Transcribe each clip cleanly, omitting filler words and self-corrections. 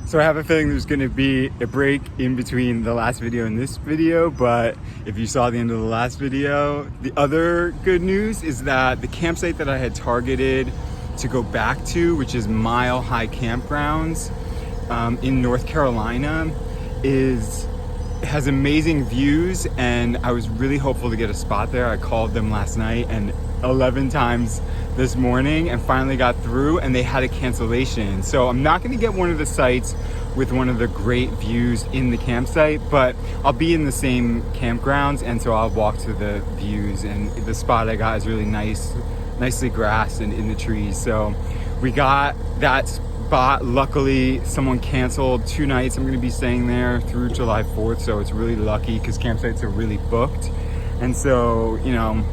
So I have a feeling there's gonna be a break in between the last video and this video, but if you saw the end of the last video, the other good news is that the campsite that I had targeted to go back to, which is Mile High Campgrounds in North Carolina, has amazing views, and I was really hopeful to get a spot there. I called them last night and 11 times this morning and finally got through, and they had a cancellation. So I'm not gonna get one of the sites with one of the great views in the campsite, but I'll be in the same campgrounds, and so I'll walk to the views, and the spot I got is really nicely grassed and in the trees. So we got that spot. Luckily, someone canceled 2 nights. I'm gonna be staying there through July 4th, so it's really lucky because campsites are really booked. And so, you know,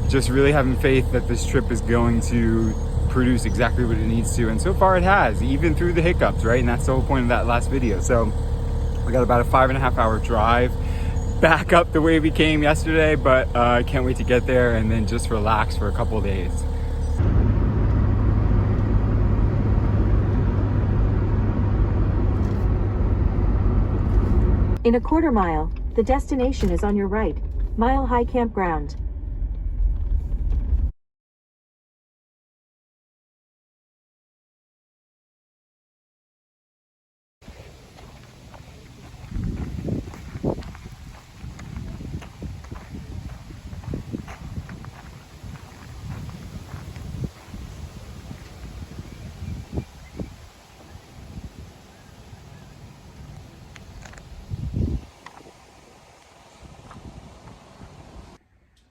just really having faith that this trip is going to produce exactly what it needs to. And so far it has, even through the hiccups, right? And that's the whole point of that last video. So we got about a 5.5 hour drive back up the way we came yesterday, but I can't wait to get there and then just relax for a couple of days. In a quarter mile, the destination is on your right, Mile High Campground.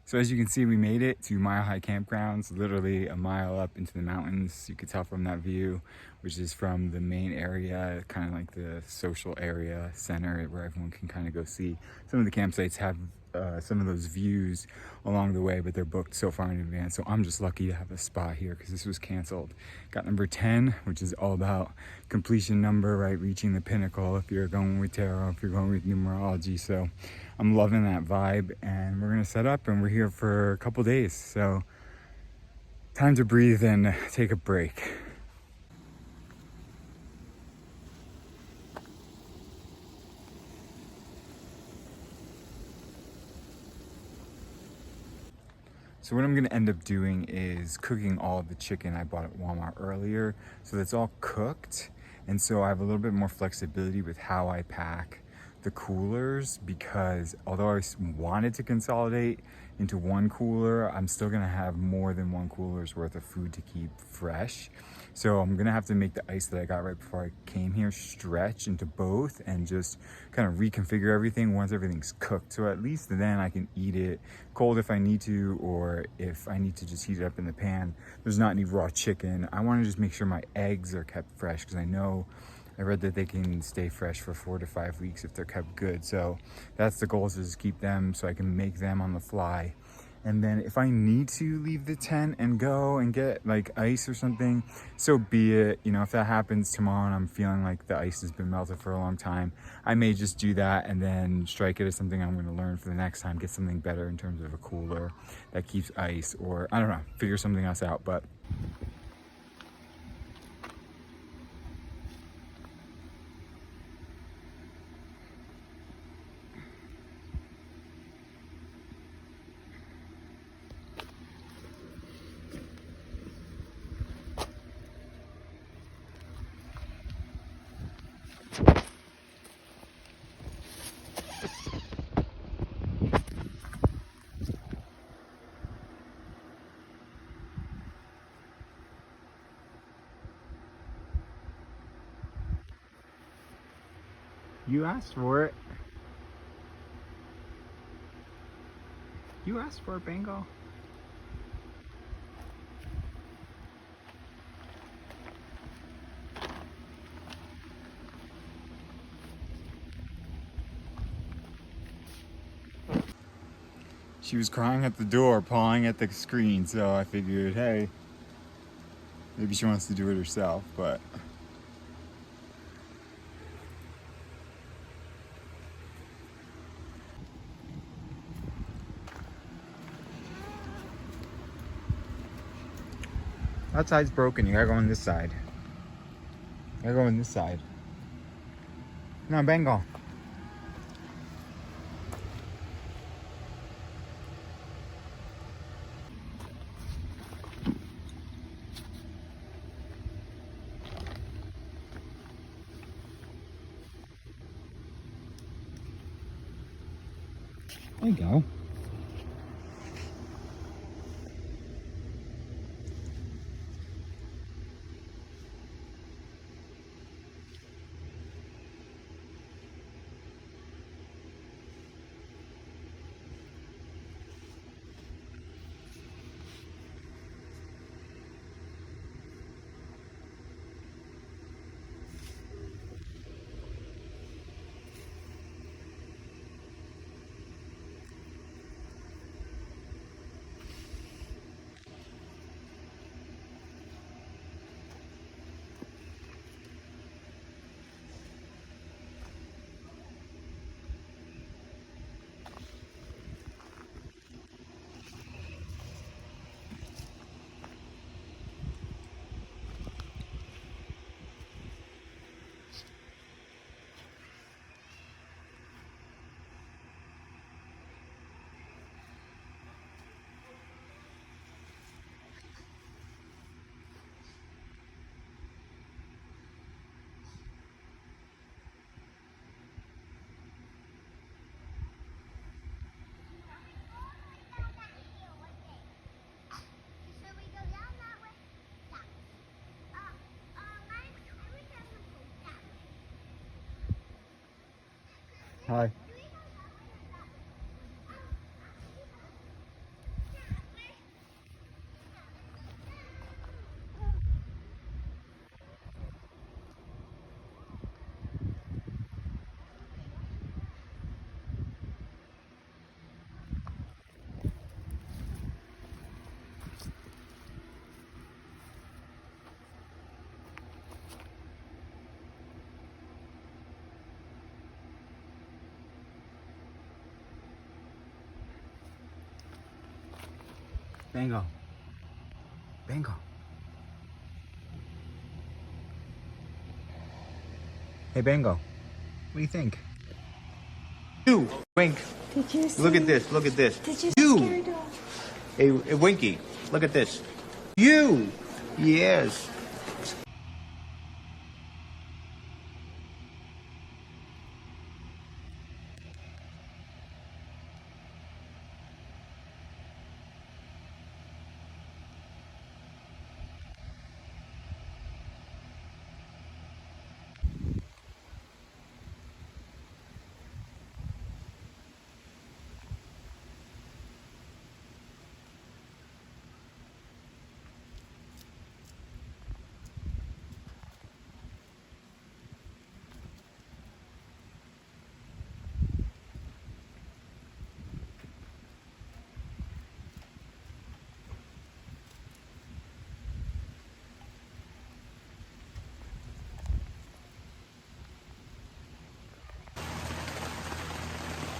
So as you can see, we made it to Mile High Campgrounds, literally a mile up into the mountains. You could tell from that view, which is from the main area, kind of like the social area center where everyone can kind of go see. Some of the campsites have some of those views along the way, but they're booked so far in advance. So I'm just lucky to have a spot here because this was canceled. Got number 10, which is all about completion number, right? Reaching the pinnacle if you're going with tarot, if you're going with numerology. So I'm loving that vibe, and we're gonna set up and we're here for a couple days. So time to breathe and take a break. So what I'm gonna end up doing is cooking all of the chicken I bought at Walmart earlier. So that's all cooked. And so I have a little bit more flexibility with how I pack the coolers, because although I wanted to consolidate into one cooler, I'm still gonna have more than one cooler's worth of food to keep fresh. So I'm gonna have to make the ice that I got right before I came here stretch into both and just kind of reconfigure everything once everything's cooked. So at least then I can eat it cold if I need to, or if I need to just heat it up in the pan. There's not any raw chicken. I wanna just make sure my eggs are kept fresh, because I read that they can stay fresh for 4 to 5 weeks if they're kept good. So that's the goal, is to just keep them so I can make them on the fly. And then if I need to leave the tent and go and get like ice or something, so be it. You know, if that happens tomorrow and I'm feeling like the ice has been melted for a long time, I may just do that and then strike it as something I'm gonna learn for the next time, get something better in terms of a cooler that keeps ice, or I don't know, figure something else out. But you asked for it. You asked for it, Bengal. She was crying at the door, pawing at the screen, so I figured, hey, maybe she wants to do it herself, but that side's broken. You gotta go on this side. You gotta go on this side. No, Bengal. There you go. Hi. Bengal. Bengal. Hey, Bengal. What do you think? You, Wink. Did you see? Look at this. Look at this. Did you You. scare dog? Hey, Winky. Look at this. You. Yes.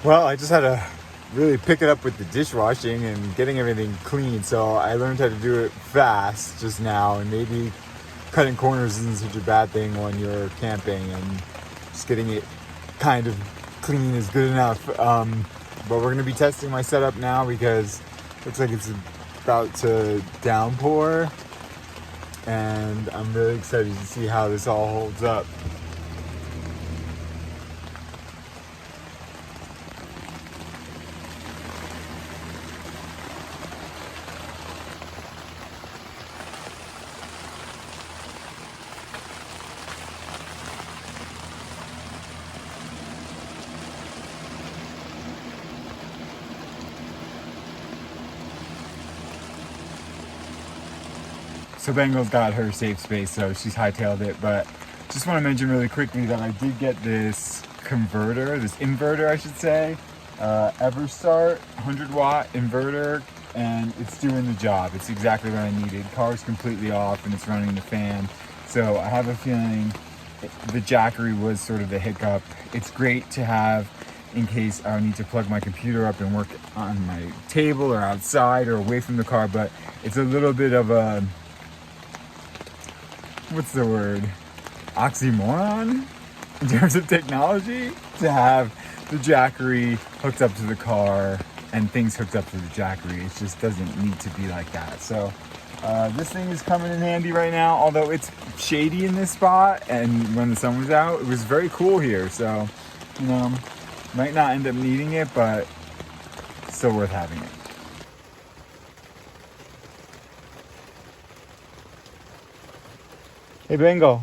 Well, I just had to really pick it up with the dishwashing and getting everything clean. So I learned how to do it fast just now, and maybe cutting corners isn't such a bad thing when you're camping, and just getting it kind of clean is good enough. But we're gonna be testing my setup now because it looks like it's about to downpour, and I'm really excited to see how this all holds up. So Bengal's got her safe space, so she's hightailed it. But just want to mention really quickly that I did get this inverter, I should say, Everstart 100-watt inverter, and it's doing the job. It's exactly what I needed. Car's completely off and it's running the fan. So I have a feeling the jackery was sort of the hiccup. It's great to have in case I need to plug my computer up and work on my table or outside or away from the car, but it's a little bit of a, what's the word? Oxymoron? in terms of technology to have the Jackery hooked up to the car and things hooked up to the Jackery. It just doesn't need to be like that. So this thing is coming in handy right now, although it's shady in this spot, and when the sun was out, it was very cool here. So, you know, might not end up needing it, but still worth having it. Hey, Bengal.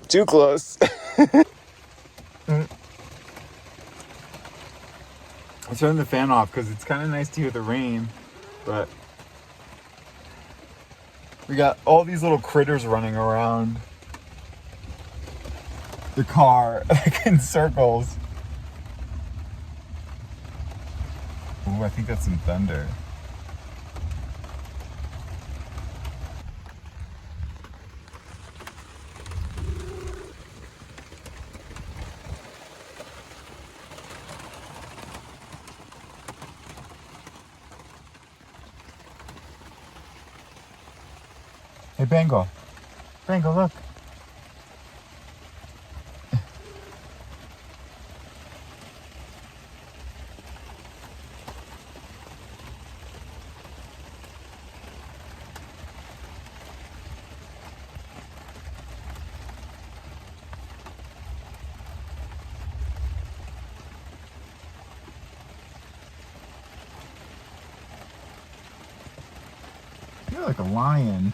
Too close. I turned the fan off because it's kind of nice to hear the rain, but we got all these little critters running around the car like in circles. Ooh, I think that's some thunder. Hey, Bengal. Bengal, look. You're like a lion.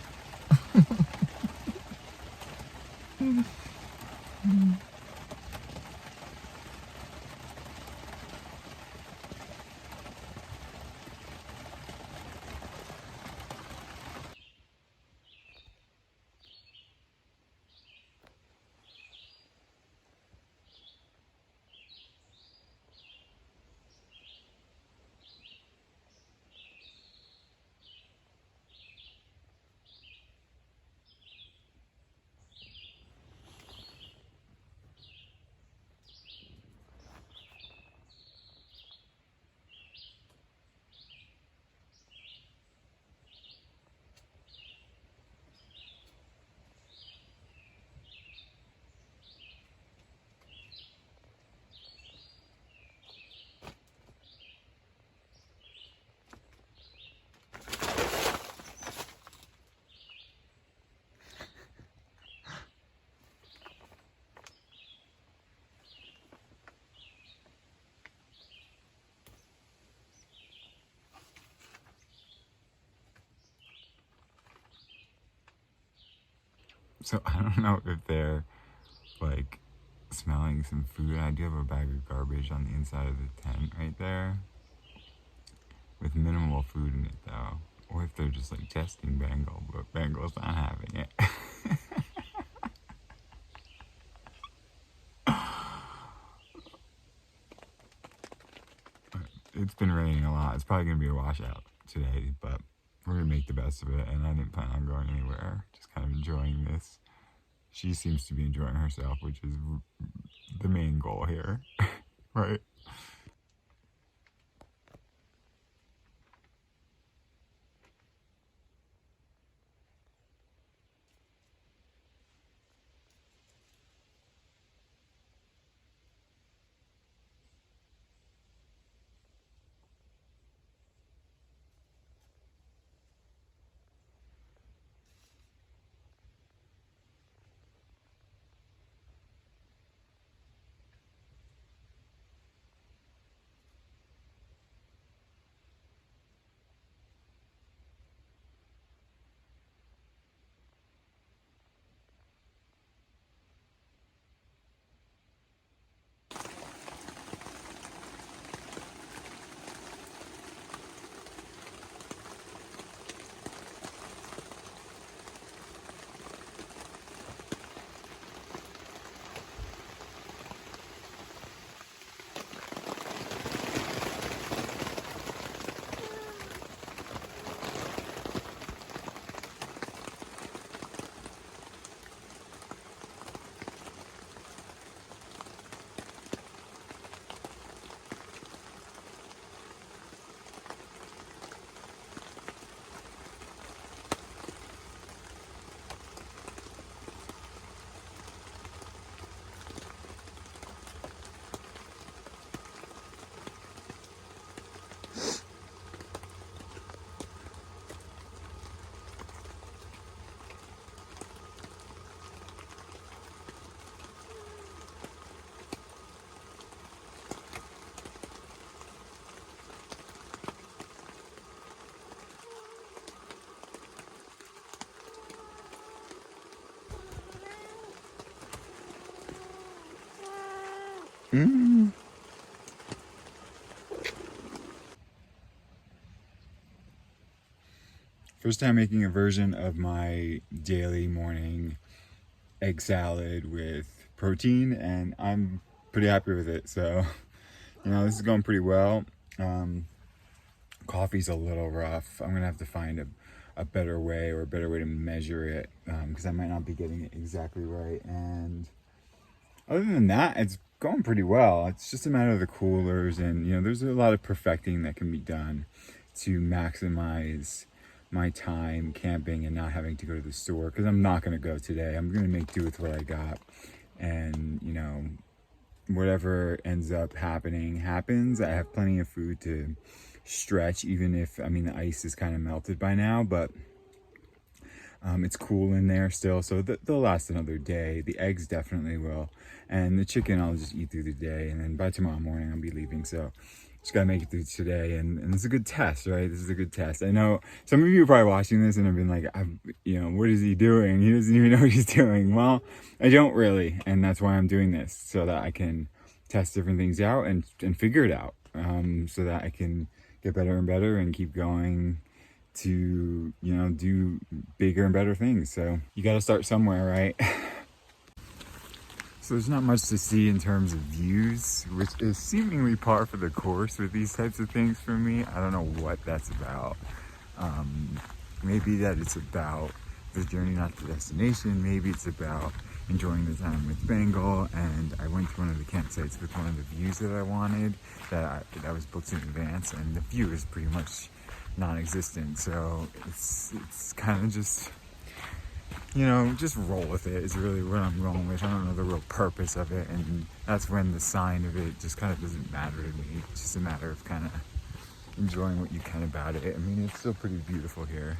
So I don't know if they're like smelling some food. I do have a bag of garbage on the inside of the tent right there with minimal food in it though. Or if they're just like testing Bengal, but Bengal's not having it. It's been raining a lot. It's probably gonna be a washout today, but we're gonna make the best of it. And I didn't plan on going anywhere. Just kind of enjoying this. She seems to be enjoying herself, which is the main goal here, right? First time making a version of my daily morning egg salad with protein, and I'm pretty happy with it. So, this is going pretty well. Coffee's a little rough. I'm gonna have to find a better way, or a better way to measure it, because I might not be getting it exactly right. And other than that, it's going pretty well. It's just a matter of the coolers, and there's a lot of perfecting that can be done to maximize my time camping and not having to go to the store, because I'm not going to go today. I'm going to make do with what I got, and whatever ends up happening happens. I have plenty of food to stretch, even if the ice is kind of melted by now, but it's cool in there still, so they'll last another day. The eggs definitely will, and the chicken I'll just eat through the day, and then by tomorrow morning I'll be leaving. So just gotta make it through today, and it's a good test, right? This is a good test. I know some of you are probably watching this and have been like, what is he doing? He doesn't even know what he's doing. Well, I don't really, and that's why I'm doing this, so that I can test different things out and figure it out, so that I can get better and better and keep going to do bigger and better things. So you got to start somewhere, right? So there's not much to see in terms of views, which is seemingly par for the course with these types of things for me. I don't know what that's about. Maybe that it's about the journey, not the destination. Maybe it's about enjoying the time with Bengal, and I went to one of the campsites with one of the views that I wanted, that was booked in advance, and the view is pretty much non-existent. So it's kind of just just roll with it is really what I'm going with. I don't know the real purpose of it, and that's when the sign of it just kind of doesn't matter to me. It's just a matter of kind of enjoying what you can about it. It's still pretty beautiful here.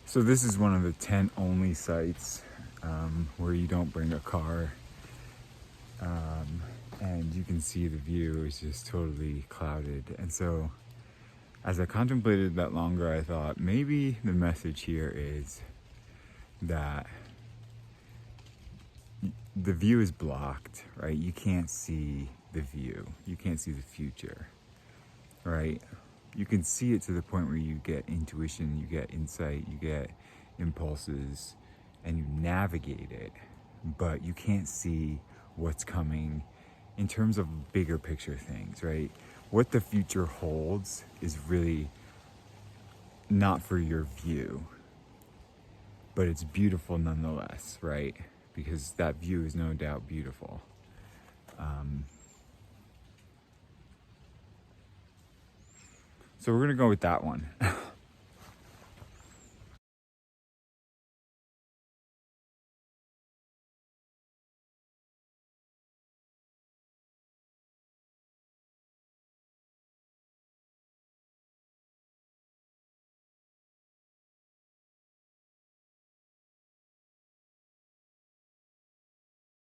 So this is one of the tent only sites where you don't bring a car, and you can see the view is just totally clouded. And so as I contemplated that longer, I thought maybe the message here is that the view is blocked, right? You can't see the view. You can't see the future, right? You can see it to the point where you get intuition, you get insight, you get impulses, and you navigate it, but you can't see what's coming in terms of bigger picture things, right? What the future holds is really not for your view, but it's beautiful nonetheless, right? Because that view is no doubt beautiful. So we're gonna go with that one.